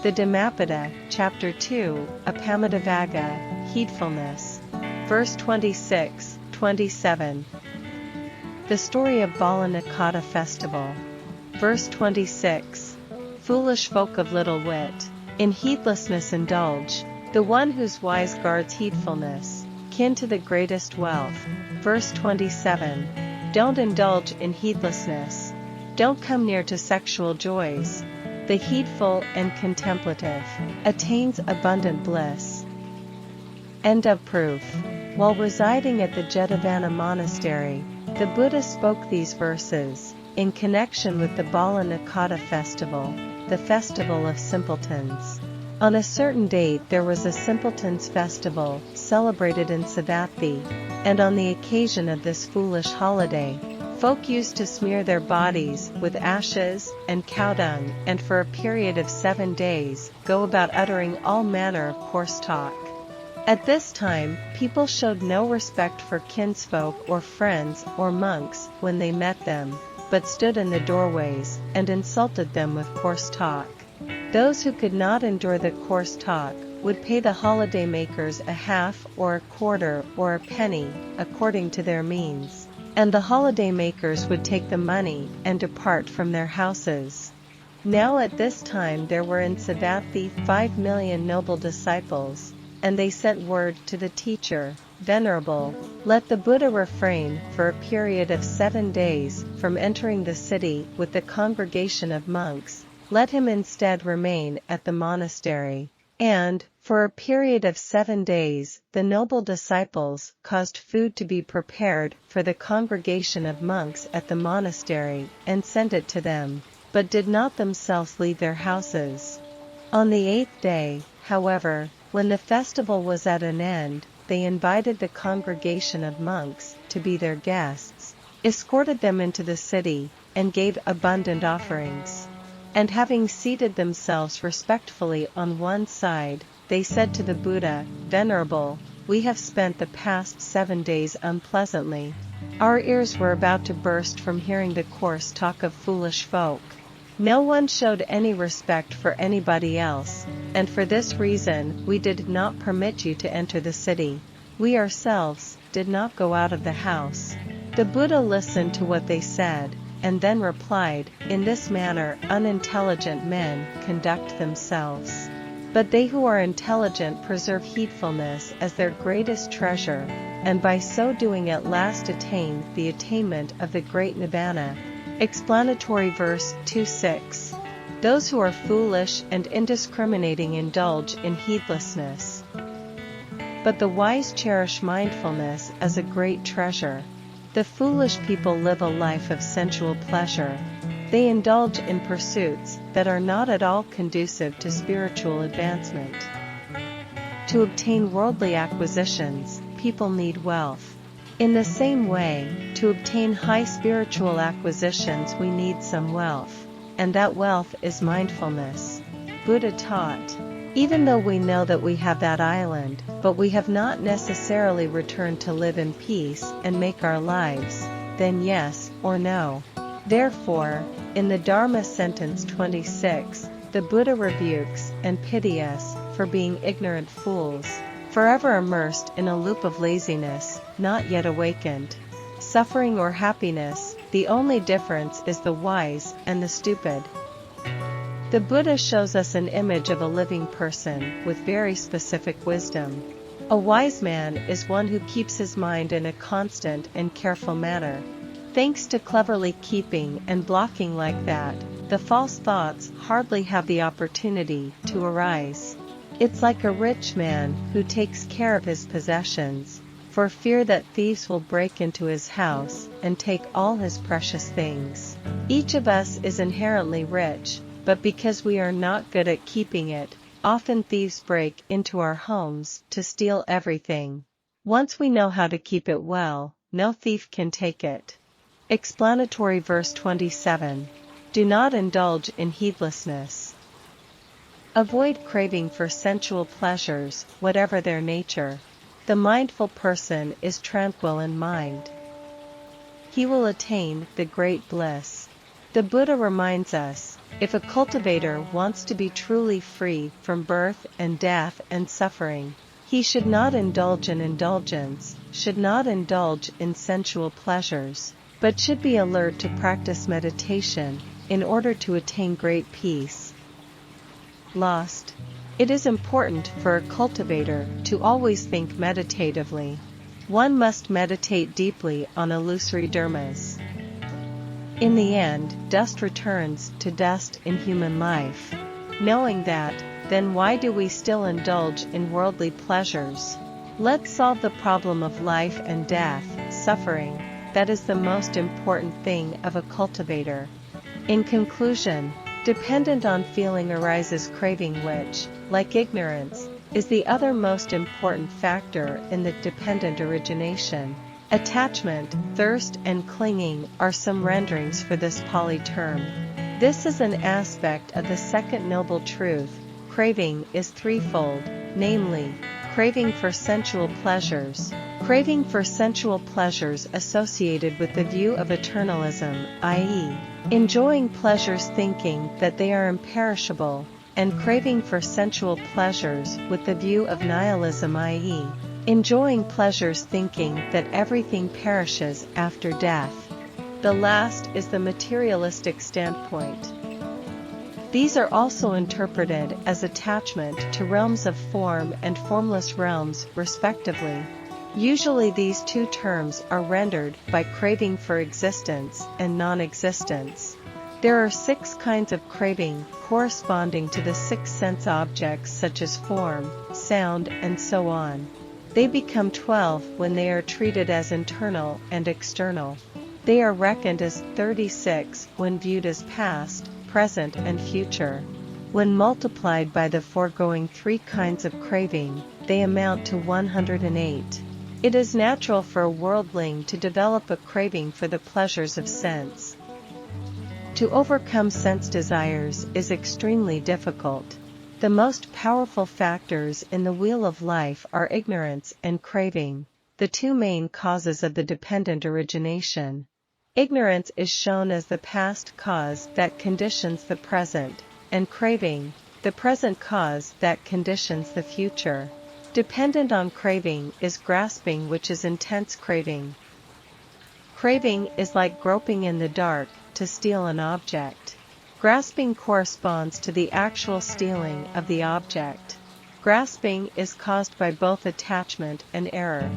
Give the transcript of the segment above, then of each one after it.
The Dhammapada, Chapter 2, Appamadavagga, Heedfulness. Verse 26, 27. The story of Bāla Nakkhatta festival. Verse 26. Foolish folk of little wit, in heedlessness indulge, the one whose wise guards heedfulness, kin to the greatest wealth. Verse 27. Don't indulge in heedlessness. Don't come near to sexual joys. The heedful and contemplative attains abundant bliss. End of proof. While residing at the Jetavana monastery, the Buddha spoke these verses in connection with the Bāla Nakkhatta festival, the festival of simpletons. On a certain date there was a simpletons festival celebrated in Savatthi, and on the occasion of this foolish holiday, folk used to smear their bodies with ashes and cow dung, and for a period of 7 days go about uttering all manner of coarse talk. At this time, people showed no respect for kinsfolk or friends or monks when they met them, but stood in the doorways and insulted them with coarse talk. Those who could not endure the coarse talk would pay the holiday makers a half or a quarter or a penny, according to their means, and the holiday makers would take the money and depart from their houses. Now at this time there were in Savatthi 5 million noble disciples, and they sent word to the teacher, Venerable, let the Buddha refrain for a period of 7 days from entering the city with the congregation of monks. Let him instead remain at the monastery. And, for a period of 7 days, the noble disciples caused food to be prepared for the congregation of monks at the monastery and sent it to them, but did not themselves leave their houses. On the 8th day, however, when the festival was at an end, they invited the congregation of monks to be their guests, escorted them into the city, and gave abundant offerings. And having seated themselves respectfully on one side, they said to the Buddha, Venerable, we have spent the past 7 days unpleasantly. Our ears were about to burst from hearing the coarse talk of foolish folk. No one showed any respect for anybody else, and for this reason we did not permit you to enter the city. We ourselves did not go out of the house. The Buddha listened to what they said, and then replied, In this manner unintelligent men conduct themselves. But they who are intelligent preserve heedfulness as their greatest treasure, and by so doing at last attain the attainment of the great Nibbana. Explanatory verse 2:6. Those who are foolish and indiscriminating indulge in heedlessness. But the wise cherish mindfulness as a great treasure. The foolish people live a life of sensual pleasure. They indulge in pursuits that are not at all conducive to spiritual advancement. To obtain worldly acquisitions, people need wealth. In the same way, to obtain high spiritual acquisitions we need some wealth, and that wealth is mindfulness. Buddha taught, even though we know that we have that island, but we have not necessarily returned to live in peace and make our lives, then yes or no. Therefore, in the Dharma sentence 26, the Buddha rebukes and pity us for being ignorant fools, forever immersed in a loop of laziness, not yet awakened. Suffering or happiness, the only difference is the wise and the stupid. The Buddha shows us an image of a living person with very specific wisdom. A wise man is one who keeps his mind in a constant and careful manner. Thanks to cleverly keeping and blocking like that, the false thoughts hardly have the opportunity to arise. It's like a rich man who takes care of his possessions, for fear that thieves will break into his house and take all his precious things. Each of us is inherently rich, but because we are not good at keeping it, often thieves break into our homes to steal everything. Once we know how to keep it well, no thief can take it. Explanatory verse 27. Do not indulge in heedlessness. Avoid craving for sensual pleasures, whatever their nature. The mindful person is tranquil in mind. He will attain the great bliss. The Buddha reminds us, If a cultivator wants to be truly free from birth and death and suffering, he should not indulge in indulgence, should not indulge in sensual pleasures, but should be alert to practice meditation, in order to attain great peace. Lost. It is important for a cultivator to always think meditatively. One must meditate deeply on illusory dharmas. In the end, dust returns to dust in human life. Knowing that, then why do we still indulge in worldly pleasures? Let's solve the problem of life and death, suffering. That is the most important thing of a cultivator. In conclusion, dependent on feeling arises craving, which, like ignorance, is the other most important factor in the dependent origination. Attachment, thirst and clinging are some renderings for this Pali term. This is an aspect of the second noble truth. Craving is threefold, namely, craving for sensual pleasures, craving for sensual pleasures associated with the view of eternalism, i.e., enjoying pleasures thinking that they are imperishable, and craving for sensual pleasures with the view of nihilism, i.e., enjoying pleasures thinking that everything perishes after death. The last is the materialistic standpoint. These are also interpreted as attachment to realms of form and formless realms, respectively. Usually these two terms are rendered by craving for existence and non-existence. There are 6 kinds of craving corresponding to the 6 sense objects such as form, sound, and so on. They become 12 when they are treated as internal and external. They are reckoned as 36 when viewed as past, present, and future. When multiplied by the foregoing 3 kinds of craving, they amount to 108. It is natural for a worldling to develop a craving for the pleasures of sense. To overcome sense desires is extremely difficult. The most powerful factors in the wheel of life are ignorance and craving, the 2 main causes of the dependent origination. Ignorance is shown as the past cause that conditions the present, and craving, the present cause that conditions the future. Dependent on craving is grasping, which is intense craving. Craving is like groping in the dark to steal an object. Grasping corresponds to the actual stealing of the object. Grasping is caused by both attachment and error.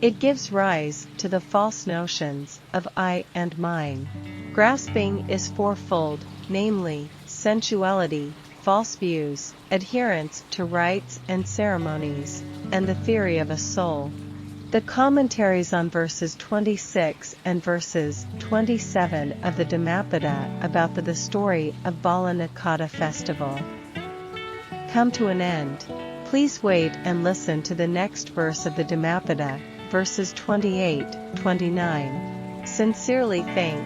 It gives rise to the false notions of I and mine. Grasping is fourfold, namely, sensuality, false views, adherence to rites and ceremonies, and the theory of a soul. The commentaries on verses 26 and verses 27 of the Dhammapada about the story of Bāla Nakkhatta festival come to an end. Please wait and listen to the next verse of the Dhammapada, verses 28-29. Sincerely thank.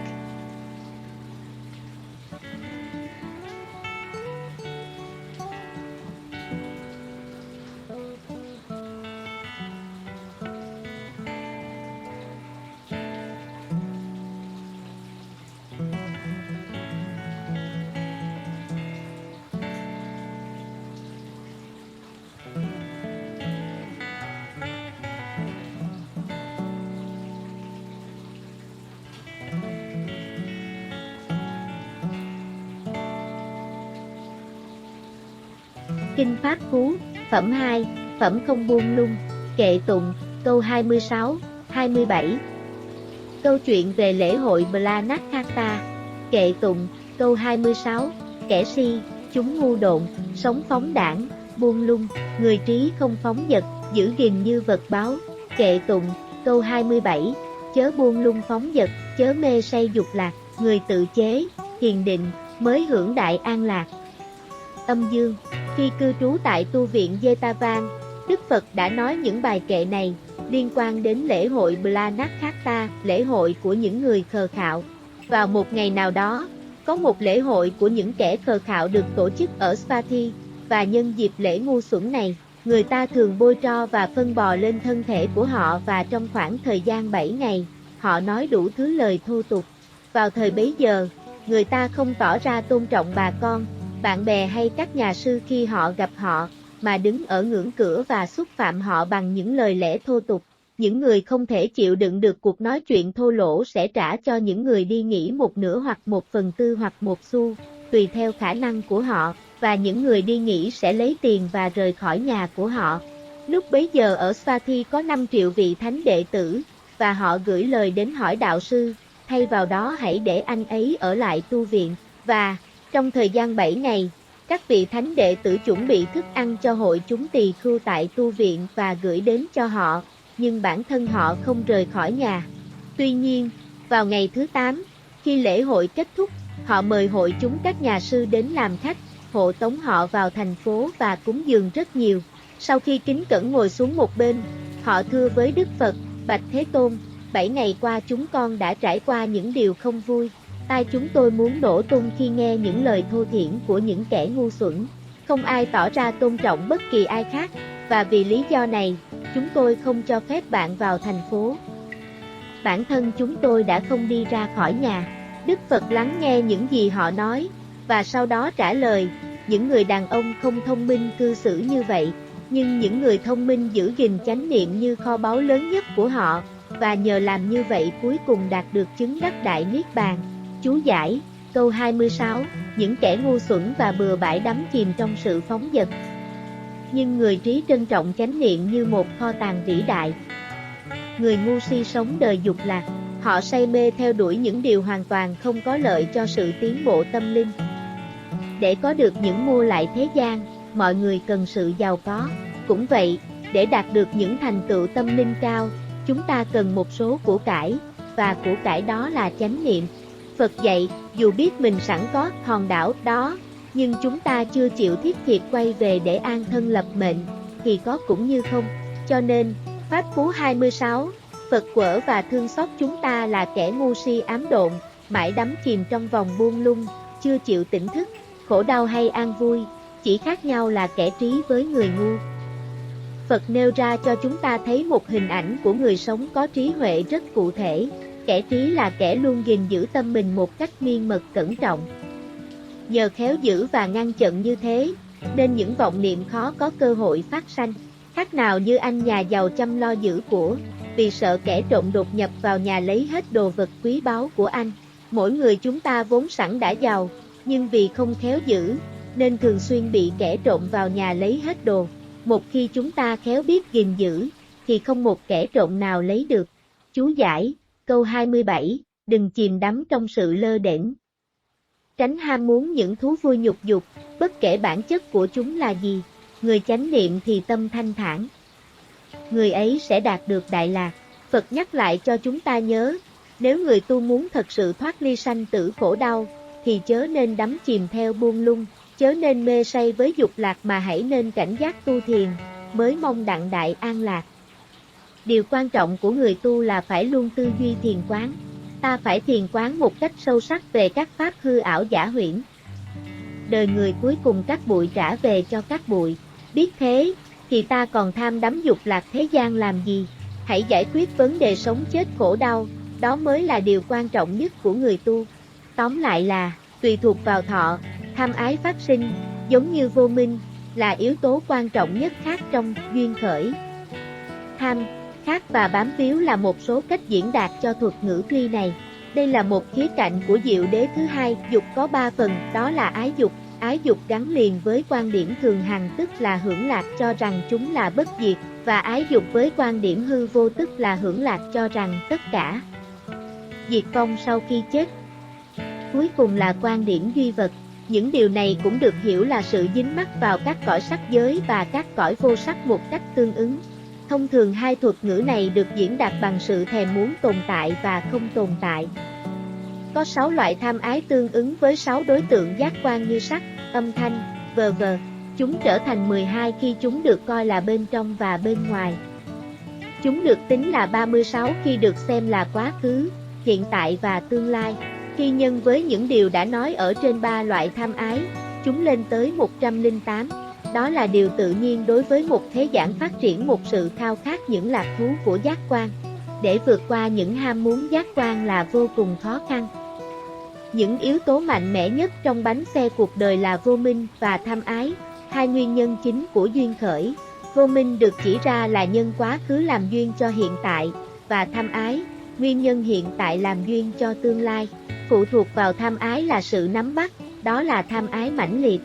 Kinh Pháp Cú, phẩm 2, phẩm không buông lung, kệ tụng, câu 26, 27. Câu chuyện về lễ hội Bāla Nakkhatta, kệ tụng, câu 26, kẻ si, chúng ngu độn, sống phóng đãng, buông lung, người trí không phóng dật, giữ gìn như vật báo, kệ tụng, câu 27, chớ buông lung phóng dật, chớ mê say dục lạc, người tự chế, thiền định, mới hưởng đại an lạc. Âm dương. Khi cư trú tại tu viện Jetavān, Đức Phật đã nói những bài kệ này, liên quan đến lễ hội Bāla Nakkhatta, lễ hội của những người khờ khạo. Vào một ngày nào đó, có một lễ hội của những kẻ khờ khạo được tổ chức ở Svathi, và nhân dịp lễ ngu xuẩn này, người ta thường bôi tro và phân bò lên thân thể của họ, và trong khoảng thời gian 7 ngày, họ nói đủ thứ lời thô tục. Vào thời bấy giờ, người ta không tỏ ra tôn trọng bà con, bạn bè hay các nhà sư khi họ gặp họ, mà đứng ở ngưỡng cửa và xúc phạm họ bằng những lời lẽ thô tục. Những người không thể chịu đựng được cuộc nói chuyện thô lỗ sẽ trả cho những người đi nghỉ một nửa hoặc 1/4 hoặc 1 xu, tùy theo khả năng của họ, và những người đi nghỉ sẽ lấy tiền và rời khỏi nhà của họ. Lúc bấy giờ ở Swati có 5 triệu vị thánh đệ tử, và họ gửi lời đến hỏi đạo sư, thay vào đó hãy để anh ấy ở lại tu viện, và, trong thời gian 7 ngày, các vị thánh đệ tử chuẩn bị thức ăn cho hội chúng tỳ khưu tại tu viện và gửi đến cho họ, nhưng bản thân họ không rời khỏi nhà. Tuy nhiên, vào ngày thứ 8, khi lễ hội kết thúc, họ mời hội chúng các nhà sư đến làm khách, hộ tống họ vào thành phố và cúng dường rất nhiều. Sau khi kính cẩn ngồi xuống một bên, họ thưa với Đức Phật, bạch Thế Tôn, 7 ngày qua chúng con đã trải qua những điều không vui. Tai chúng tôi muốn nổ tung khi nghe những lời thô thiển của những kẻ ngu xuẩn. Không ai tỏ ra tôn trọng bất kỳ ai khác, và vì lý do này, chúng tôi không cho phép bạn vào thành phố. Bản thân chúng tôi đã không đi ra khỏi nhà. Đức Phật lắng nghe những gì họ nói, và sau đó trả lời, những người đàn ông không thông minh cư xử như vậy, nhưng những người thông minh giữ gìn chánh niệm như kho báu lớn nhất của họ, và nhờ làm như vậy cuối cùng đạt được chứng đắc đại niết bàn. Chú giải, câu 26, những kẻ ngu xuẩn và bừa bãi đắm chìm trong sự phóng dật. Nhưng người trí trân trọng chánh niệm như một kho tàng vĩ đại. Người ngu si sống đời dục lạc, họ say mê theo đuổi những điều hoàn toàn không có lợi cho sự tiến bộ tâm linh. Để có được những mua lại thế gian, mọi người cần sự giàu có. Cũng vậy, để đạt được những thành tựu tâm linh cao, chúng ta cần một số của cải, và của cải đó là chánh niệm. Phật dạy, dù biết mình sẵn có hòn đảo đó, nhưng chúng ta chưa chịu thiết thiệt quay về để an thân lập mệnh, thì có cũng như không. Cho nên, Pháp Cú 26, Phật quở và thương xót chúng ta là kẻ ngu si ám độn, mãi đắm chìm trong vòng buông lung, chưa chịu tỉnh thức, khổ đau hay an vui, chỉ khác nhau là kẻ trí với người ngu. Phật nêu ra cho chúng ta thấy một hình ảnh của người sống có trí huệ rất cụ thể. Kẻ trí là kẻ luôn gìn giữ tâm mình một cách miên mật cẩn trọng. Nhờ khéo giữ và ngăn chặn như thế, nên những vọng niệm khó có cơ hội phát sanh. Khác nào như anh nhà giàu chăm lo giữ của, vì sợ kẻ trộm đột nhập vào nhà lấy hết đồ vật quý báu của anh. Mỗi người chúng ta vốn sẵn đã giàu, nhưng vì không khéo giữ, nên thường xuyên bị kẻ trộm vào nhà lấy hết đồ. Một khi chúng ta khéo biết gìn giữ, thì không một kẻ trộm nào lấy được. Chú giải, câu 27, đừng chìm đắm trong sự lơ đễnh. Tránh ham muốn những thú vui nhục dục, bất kể bản chất của chúng là gì. Người chánh niệm thì tâm thanh thản. Người ấy sẽ đạt được đại lạc. Phật nhắc lại cho chúng ta nhớ, nếu người tu muốn thật sự thoát ly sanh tử khổ đau, thì chớ nên đắm chìm theo buông lung, chớ nên mê say với dục lạc mà hãy nên cảnh giác tu thiền, mới mong đặng đại an lạc. Điều quan trọng của người tu là phải luôn tư duy thiền quán. Ta phải thiền quán một cách sâu sắc về các pháp hư ảo giả huyễn. Đời người cuối cùng các bụi trả về cho các bụi. Biết thế, thì ta còn tham đắm dục lạc thế gian làm gì? Hãy giải quyết vấn đề sống chết khổ đau, đó mới là điều quan trọng nhất của người tu. Tóm lại là, tùy thuộc vào thọ, tham ái phát sinh, giống như vô minh, là yếu tố quan trọng nhất khác trong duyên khởi. Tham, khát và bám víu là một số cách diễn đạt cho thuật ngữ tuy này. Đây là một khía cạnh của diệu đế thứ hai. Dục có 3 phần, đó là ái dục. Ái dục gắn liền với quan điểm thường hằng tức là hưởng lạc cho rằng chúng là bất diệt, và ái dục với quan điểm hư vô tức là hưởng lạc cho rằng tất cả diệt vong sau khi chết. Cuối cùng là quan điểm duy vật. Những điều này cũng được hiểu là sự dính mắc vào các cõi sắc giới và các cõi vô sắc một cách tương ứng. Thông thường hai thuật ngữ này được diễn đạt bằng sự thèm muốn tồn tại và không tồn tại. Có 6 loại tham ái tương ứng với 6 đối tượng giác quan như sắc, âm thanh, v.v. Chúng trở thành 12 khi chúng được coi là bên trong và bên ngoài. Chúng được tính là 36 khi được xem là quá khứ, hiện tại và tương lai. Khi nhân với những điều đã nói ở trên 3 loại tham ái, chúng lên tới 108. Đó là điều tự nhiên đối với một thế giảng phát triển một sự khao khát những lạc thú của giác quan. Để vượt qua những ham muốn giác quan là vô cùng khó khăn. Những yếu tố mạnh mẽ nhất trong bánh xe cuộc đời là vô minh và tham ái, hai nguyên nhân chính của duyên khởi. Vô minh được chỉ ra là nhân quá khứ làm duyên cho hiện tại, và tham ái, nguyên nhân hiện tại làm duyên cho tương lai. Phụ thuộc vào tham ái là sự nắm bắt, đó là tham ái mãnh liệt.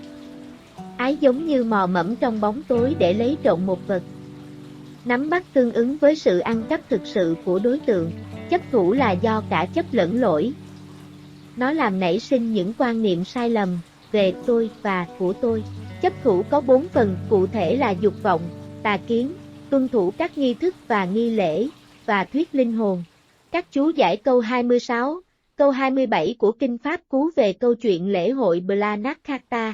Ái giống như mò mẫm trong bóng tối để lấy trộm một vật. Nắm bắt tương ứng với sự ăn cắp thực sự của đối tượng. Chấp thủ là do cả chấp lẫn lỗi. Nó làm nảy sinh những quan niệm sai lầm về tôi và của tôi. Chấp thủ có 4 phần, cụ thể là dục vọng, tà kiến, tuân thủ các nghi thức và nghi lễ, và thuyết linh hồn. Các chú giải câu 26, câu 27 của Kinh Pháp Cú về câu chuyện lễ hội Bāla Nakkhatta.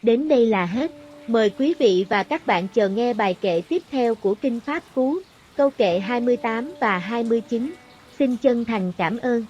Đến đây là hết. Mời quý vị và các bạn chờ nghe bài kệ tiếp theo của Kinh Pháp Cú, câu kệ 28 và 29. Xin chân thành cảm ơn.